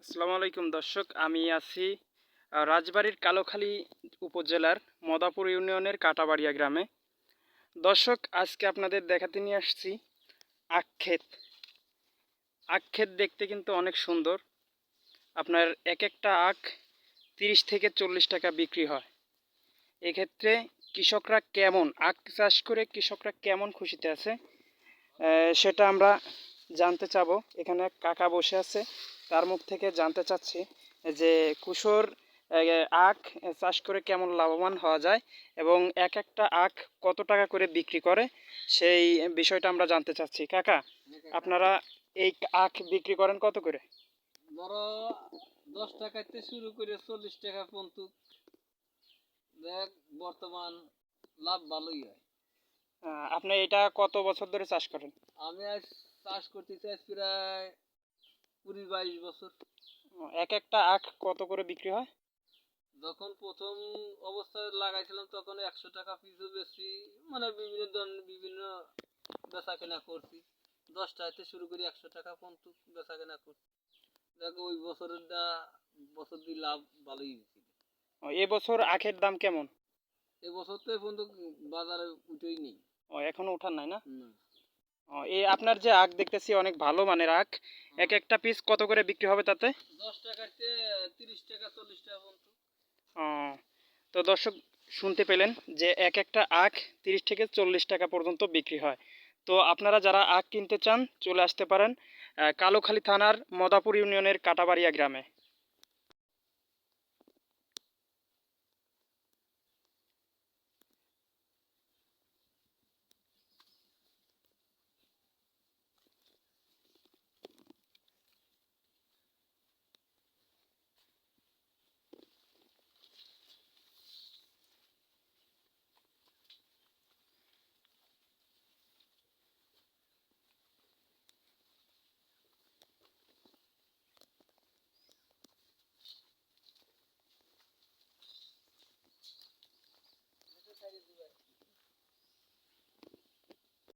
আসসালামু আলাইকুম দর্শক, আমি আছি রাজবাড়ীর কালোখালী উপজেলার মদাপুর ইউনিয়নের কাটাবাড়িয়া গ্রামে। দর্শক, আজকে আপনাদের দেখাতে নিয়ে আসছি আখ ক্ষেত। আখ ক্ষেত দেখতে কিন্তু অনেক সুন্দর। আপনার এক একটা আখ 30 থেকে 40 টাকা বিক্রি হয়। এক্ষেত্রে কৃষকরা কেমন আখ চাষ করে কৃষকরা কেমন খুশিতে আছে সেটা আমরা জানতে চাবো। এখানে এক কাকা বসে আছে, তার মুখ থেকে জানতে চাচ্ছি যে কুশর আখ চাষ করে কেমন লাভবান হওয়া যায় এবং এক একটা আখ কত টাকা করে বিক্রি করে সেই বিষয়টা আমরা জানতে চাচ্ছি। কাকা, আপনারা এই আখ বিক্রি করেন কত করে? ধরো 10 টাকাতে শুরু করে 40 টাকা পর্যন্ত। দেখ, বর্তমান লাভ ভালোই হয়। আপনি এটা কত বছর ধরে চাষ করেন? আমি আজ চাষ করতেছি আজ প্রায় 20-22 বছর। এক একটা আখ কত করে বিক্রি হয়? যখন প্রথম অবস্থায় লাগাইছিলাম তখন 100 টাকা পিছু বেশি, মানে বিভিন্ন ধরনের বিভিন্ন বেচা কেনা করছি। 10 টাকাতে শুরু করি 100 টাকা পর্যন্ত বেচা কেনা করছি। দেখো ওই বছর দিয়ে লাভ ভালোই হয়েছিল। এবছর আখের দাম কেমন? এবছর তো এ পর্যন্ত বাজারে উঠেই নেই। এখনো উঠান নাই না? না। এই আপনার যে আখ দেখতেছি অনেক ভালো মানের আখ, এক একটা পিস কত করে বিক্রি হবে তাতে? 10 টাকাতে 30 টাকা 40 টাকা পর্যন্ত। আহ, তো দর্শক, শুনতে পেলেন যে এক একটা আখ 30 থেকে 40 টাকা পর্যন্ত বিক্রি হয়। তো আপনারা যারা আখ কিনতে চান চলে আসতে পারেন কালোখালী থানার মদাপুর ইউনিয়নের কাটাবাড়িয়া গ্রামে।